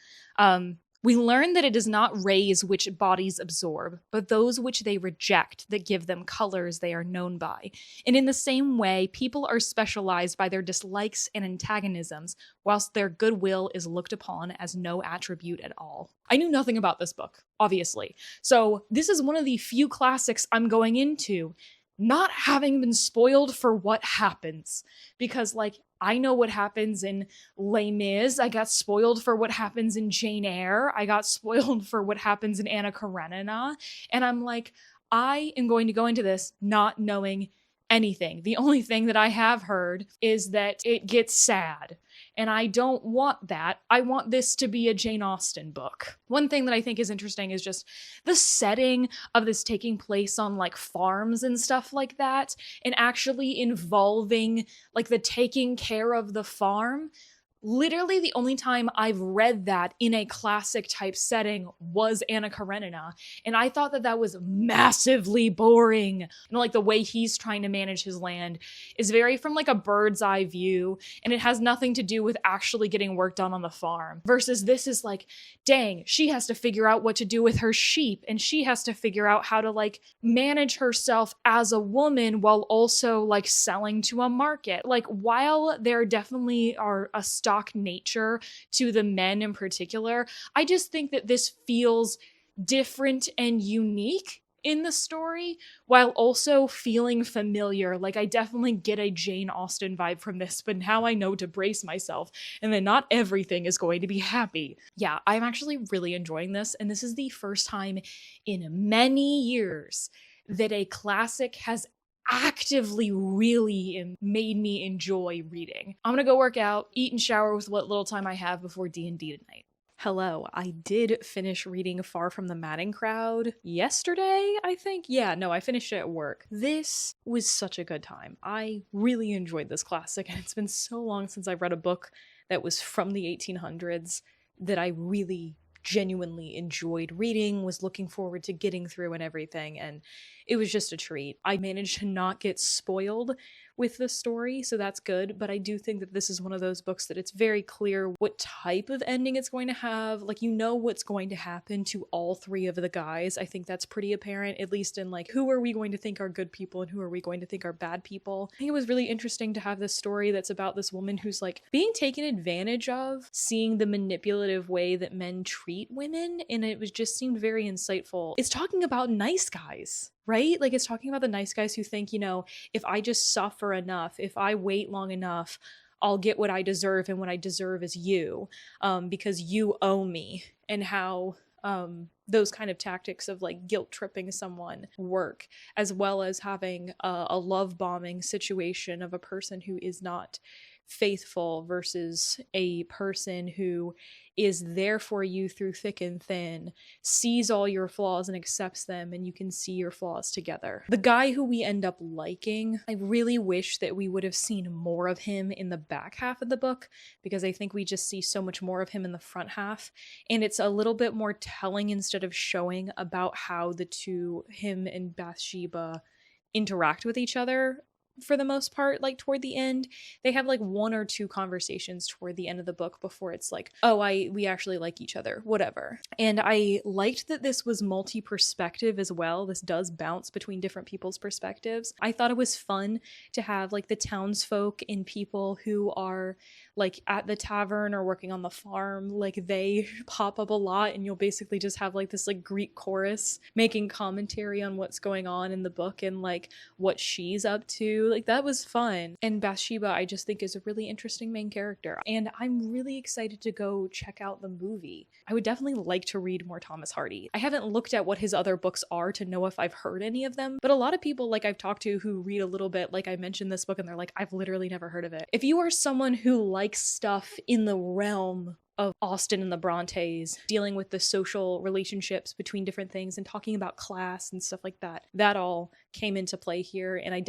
We learn that it is not rays which bodies absorb, but those which they reject that give them colors they are known by. And in the same way, people are specialized by their dislikes and antagonisms, whilst their goodwill is looked upon as no attribute at all. I knew nothing about this book, obviously. So this is one of the few classics I'm going into not having been spoiled for what happens. Because, like, I know what happens in Les Mis. I got spoiled for what happens in Jane Eyre. I got spoiled for what happens in Anna Karenina. And I'm like, I am going to go into this not knowing anything. The only thing that I have heard is that it gets sad. And I don't want that. I want this to be a Jane Austen book. One thing that I think is interesting is just the setting of this taking place on like farms and stuff like that, and actually involving like the taking care of the farm. Literally the only time I've read that in a classic type setting was Anna Karenina, and I thought that that was massively boring. You know, like the way he's trying to manage his land is very from like a bird's eye view, and it has nothing to do with actually getting work done on the farm. Versus this is like, dang, she has to figure out what to do with her sheep, and she has to figure out how to like manage herself as a woman while also like selling to a market. Like, while there definitely are a stock nature to the men in particular, I just think that this feels different and unique in the story while also feeling familiar. Like, I definitely get a Jane Austen vibe from this, but now I know to brace myself and that not everything is going to be happy. Yeah, I'm actually really enjoying this, and this is the first time in many years that a classic has actively really made me enjoy reading. I'm gonna go work out, eat and shower with what little time I have before D&D tonight. Hello, I did finish reading Far from the Madding Crowd yesterday, I think. Yeah, no, I finished it at work. This was such a good time. I really enjoyed this classic, and it's been so long since I've read a book that was from the 1800s that I really genuinely enjoyed reading, was looking forward to getting through and everything, and it was just a treat. I managed to not get spoiled with the story, so that's good, but I do think that this is one of those books that it's very clear what type of ending it's going to have. Like, you know what's going to happen to all three of the guys. I think that's pretty apparent, at least in like, who are we going to think are good people and who are we going to think are bad people. I think it was really interesting to have this story that's about this woman who's like being taken advantage of, seeing the manipulative way that men treat women, and it was just seemed very insightful. It's talking about nice guys, right? Like, it's talking about the nice guys who think, you know, if I just suffer enough, if I wait long enough, I'll get what I deserve, and what I deserve is you, because you owe me, and how those kind of tactics of like guilt tripping someone work, as well as having a love bombing situation of a person who is not faithful versus a person who is there for you through thick and thin, sees all your flaws and accepts them, and you can see your flaws together. The guy who we end up liking, I really wish that we would have seen more of him in the back half of the book, because I think we just see so much more of him in the front half, and it's a little bit more telling instead of showing about how the two, him and Bathsheba, interact with each other. For the most part, like toward the end, they have like one or two conversations toward the end of the book before it's like, oh, we actually like each other, whatever. And I liked that this was multi-perspective as well. This does bounce between different people's perspectives. I thought it was fun to have like the townsfolk and people who are like at the tavern or working on the farm, like they pop up a lot, and you'll basically just have like this like Greek chorus making commentary on what's going on in the book and like what she's up to. Like, that was fun. And Bathsheba, I just think, is a really interesting main character, and I'm really excited to go check out the movie. I would definitely like to read more Thomas Hardy. I haven't looked at what his other books are to know if I've heard any of them, but a lot of people like I've talked to who read a little bit, like I mentioned this book, and they're like, I've literally never heard of it. If you are someone who likes stuff in the realm of Austen and the Brontes, dealing with the social relationships between different things and talking about class and stuff like that, that all came into play here. And I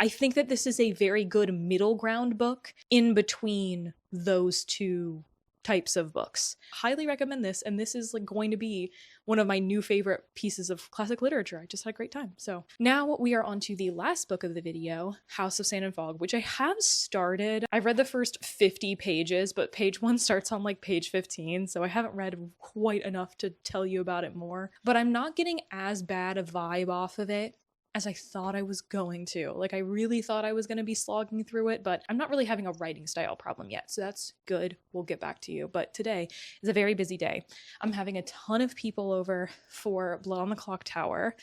think that this is a very good middle ground book in between those two types of books. Highly recommend this, and this is like going to be one of my new favorite pieces of classic literature. I just had a great time. So now we are on to the last book of the video, House of Sand and Fog, which I have started. I've read the first 50 pages, but page 1 starts on like page 15, so I haven't read quite enough to tell you about it more. But I'm not getting as bad a vibe off of it as I thought I was going to. Like, I really thought I was going to be slogging through it, but I'm not really having a writing style problem yet, so that's good. We'll get back to you. But today is a very busy day. I'm having a ton of people over for Blood on the Clock Tower,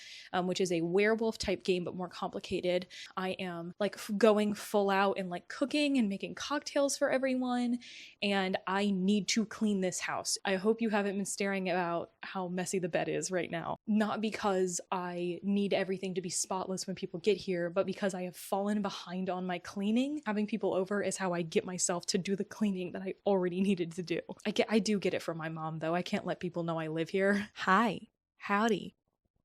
which is a werewolf type game, but more complicated. I am like going full out and like cooking and making cocktails for everyone, and I need to clean this house. I hope you haven't been staring about how messy the bed is right now. Not because I need everything to be spotless when people get here, but because I have fallen behind on my cleaning. Having people over is how I get myself to do the cleaning that I already needed to do. I do get it from my mom, though. I can't let people know I live here. Hi. Howdy.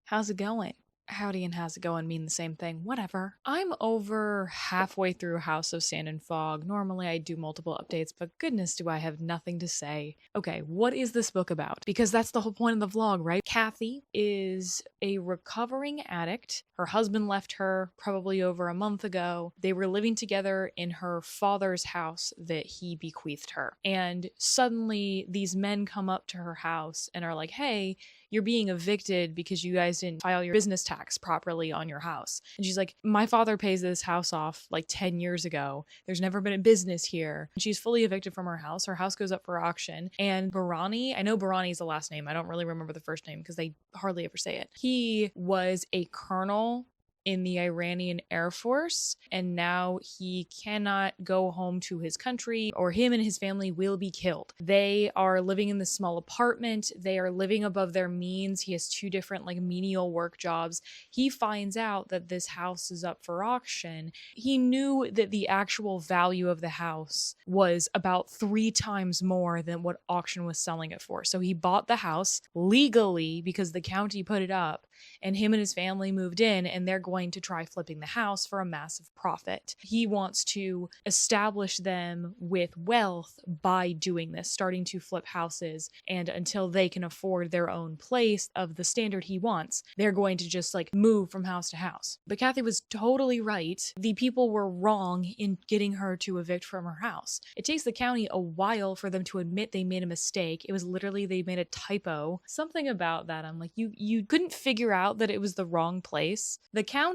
How's it going? Howdy and how's it going mean the same thing. Whatever. I'm over halfway through House of Sand and Fog. Normally I do multiple updates, but goodness do I have nothing to say. Okay, what is this book about? Because that's the whole point of the vlog, right? Kathy is a recovering addict. Her husband left her probably over a month ago. They were living together in her father's house that he bequeathed her. And suddenly these men come up to her house and are like, hey, you're being evicted because you guys didn't file your business tax properly on your house. And she's like, my father pays this house off like 10 years ago. There's never been a business here. And she's fully evicted from her house. Her house goes up for auction. And Barani, I know Barani is the last name. I don't really remember the first name because they hardly ever say it. He was a colonel in the Iranian Air Force, and now he cannot go home to his country, or him and his family will be killed. They are living in this small apartment. They are living above their means. He has 2 different like menial work jobs. He finds out that this house is up for auction. He knew that the actual value of the house was about 3 times more than what auction was selling it for. So he bought the house legally because the county put it up, and him and his family moved in, and they're going to try flipping the house for a massive profit. He wants to establish them with wealth by doing this, starting to flip houses, and until they can afford their own place of the standard he wants, they're going to just like move from house to house. But Kathy was totally right. The people were wrong in getting her to evict from her house. It takes the county a while for them to admit they made a mistake. It was literally they made a typo. Something about that, I'm like, you couldn't figure out that it was the wrong place. The county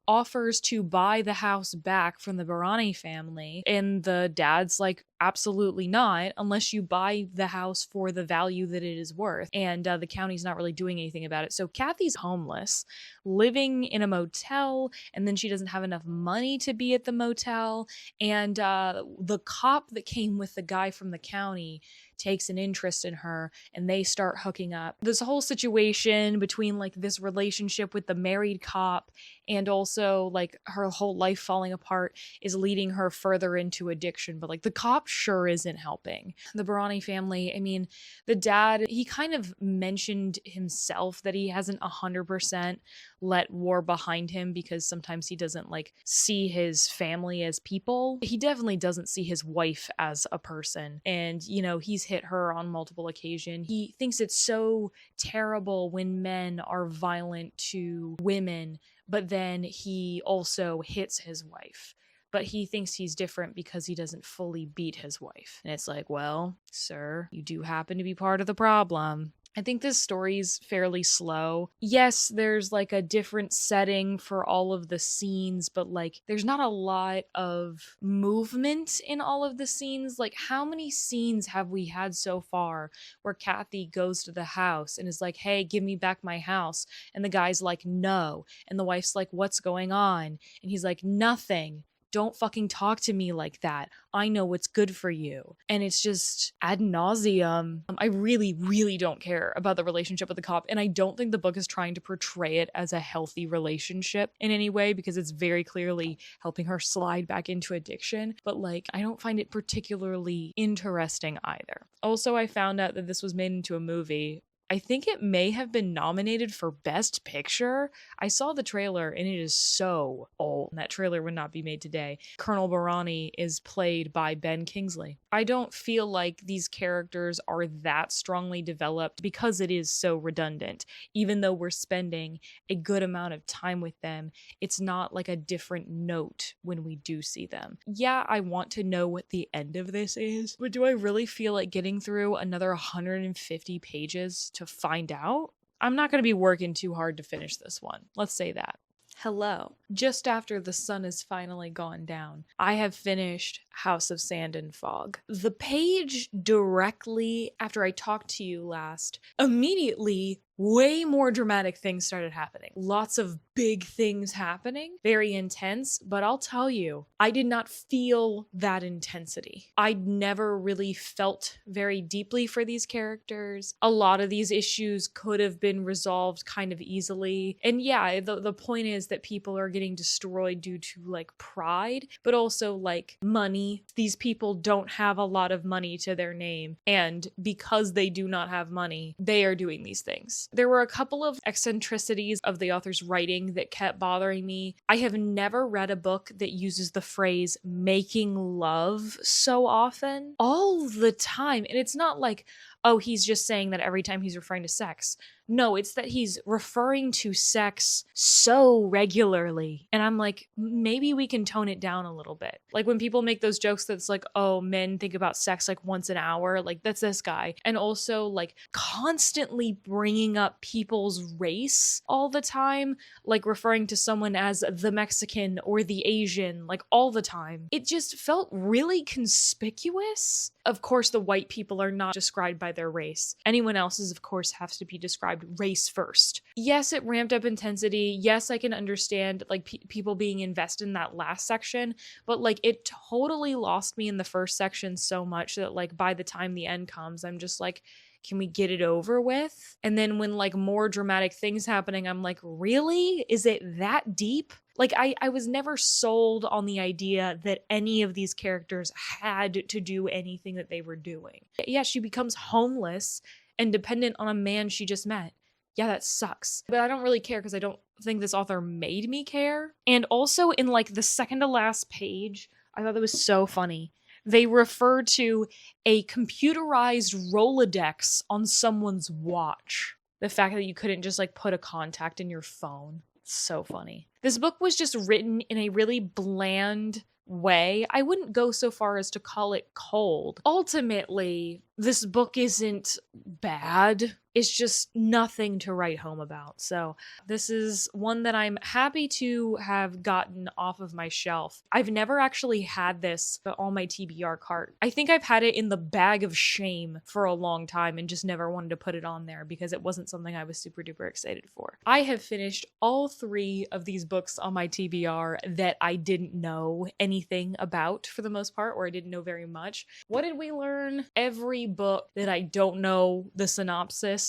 offers to buy the house back from the Barani family, and the dad's like, absolutely not, unless you buy the house for the value that it is worth. And the county's not really doing anything about it. So Kathy's homeless, living in a motel, and then she doesn't have enough money to be at the motel. And the cop that came with the guy from the county takes an interest in her, and they start hooking up. This whole situation between like this relationship with the married cop and also like her whole life falling apart is leading her further into addiction. But like the cop sure isn't helping. The Barani family, I mean, the dad, he kind of mentioned himself that he hasn't 100% let war behind him because sometimes he doesn't like see his family as people. He definitely doesn't see his wife as a person. And, you know, he's hit her on multiple occasions. He thinks it's so terrible when men are violent to women, but then he also hits his wife. But he thinks he's different because he doesn't fully beat his wife. And it's like, well, sir, you do happen to be part of the problem. I think this story's fairly slow. Yes, there's like a different setting for all of the scenes, but like there's not a lot of movement in all of the scenes. Like how many scenes have we had so far where Kathy goes to the house and is like, hey, give me back my house. And the guy's like, no. And the wife's like, what's going on? And he's like, nothing. Don't fucking talk to me like that. I know what's good for you. And it's just ad nauseum. I really, really don't care about the relationship with the cop. And I don't think the book is trying to portray it as a healthy relationship in any way because it's very clearly helping her slide back into addiction. But like, I don't find it particularly interesting either. Also, I found out that this was made into a movie. I think it may have been nominated for Best Picture. I saw the trailer and it is so old. That trailer would not be made today. Colonel Barani is played by Ben Kingsley. I don't feel like these characters are that strongly developed because it is so redundant. Even though we're spending a good amount of time with them, it's not like a different note when we do see them. Yeah, I want to know what the end of this is, but do I really feel like getting through another 150 pages to find out? I'm not going to be working too hard to finish this one. Let's say that. Hello. Just after the sun has finally gone down, I have finished House of Sand and Fog. The page directly after I talked to you last, immediately way more dramatic things started happening. Lots of big things happening, very intense, but I'll tell you, I did not feel that intensity. I never really felt very deeply for these characters. A lot of these issues could have been resolved kind of easily. And yeah, the point is that people are getting destroyed due to like pride, but also like money. These people don't have a lot of money to their name, and because they do not have money, they are doing these things. There were a couple of eccentricities of the author's writing that kept bothering me. I have never read a book that uses the phrase making love so often, all the time. And it's not like, oh, he's just saying that every time he's referring to sex. No, it's that he's referring to sex so regularly. And I'm like, maybe we can tone it down a little bit. Like when people make those jokes that's like, oh, men think about sex like once an hour, like that's this guy. And also like constantly bringing up people's race all the time, like referring to someone as the Mexican or the Asian, like all the time. It just felt really conspicuous. Of course, the white people are not described by their race. Anyone else's, of course, has to be described race first. Yes, it ramped up intensity. Yes, I can understand like people being invested in that last section, but like it totally lost me in the first section so much that like by the time the end comes, I'm just like, can we get it over with? And then when like more dramatic things happening, I'm like, really? Is it that deep? Like, I was never sold on the idea that any of these characters had to do anything that they were doing. Yeah, she becomes homeless and dependent on a man she just met. Yeah, that sucks. But I don't really care because I don't think this author made me care. And also in like the second to last page, I thought that was so funny. They refer to a computerized Rolodex on someone's watch. The fact that you couldn't just like put a contact in your phone. So funny. This book was just written in a really bland way. I wouldn't go so far as to call it cold. Ultimately, this book isn't bad. It's just nothing to write home about. So this is one that I'm happy to have gotten off of my shelf. I've never actually had this on my TBR cart. I think I've had it in the bag of shame for a long time and just never wanted to put it on there because it wasn't something I was super duper excited for. I have finished all 3 of these books on my TBR that I didn't know anything about for the most part, or I didn't know very much. What did we learn? Every book that I don't know the synopsis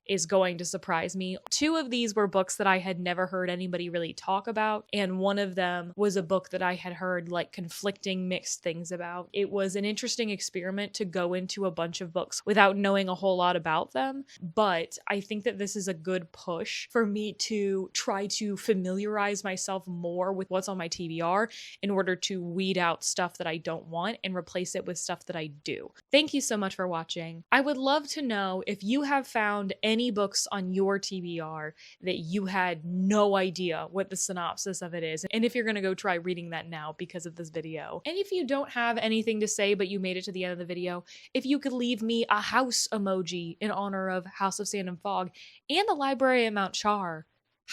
is going to surprise me. 2 of these were books that I had never heard anybody really talk about, and one of them was a book that I had heard like conflicting mixed things about. It was an interesting experiment to go into a bunch of books without knowing a whole lot about them, but I think that this is a good push for me to try to familiarize myself more with what's on my TBR in order to weed out stuff that I don't want and replace it with stuff that I do. Thank you so much for watching. I would love to know if you have found any books on your TBR that you had no idea what the synopsis of it is, and if you're gonna go try reading that now because of this video. And if you don't have anything to say but you made it to the end of the video, if you could leave me a house emoji in honor of House of Sand and Fog, and the library at Mount Char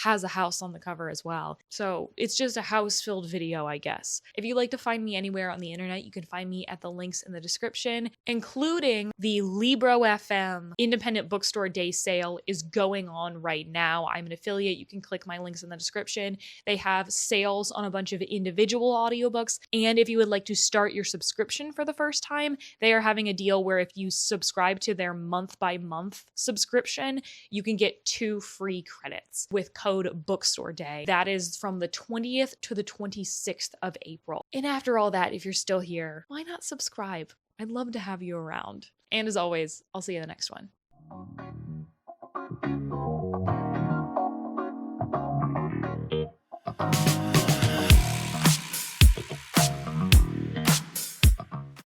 has a house on the cover as well. So it's just a house-filled video, I guess. If you'd like to find me anywhere on the internet, you can find me at the links in the description, including the Libro FM Independent Bookstore Day Sale is going on right now. I'm an affiliate. You can click my links in the description. They have sales on a bunch of individual audiobooks, and if you would like to start your subscription for the first time, they are having a deal where if you subscribe to their month-by-month subscription, you can get 2 free credits with code Bookstore Day. That is from the 20th to the 26th of April. And after all that, if you're still here, why not subscribe? I'd love to have you around. And as always, I'll see you in the next one.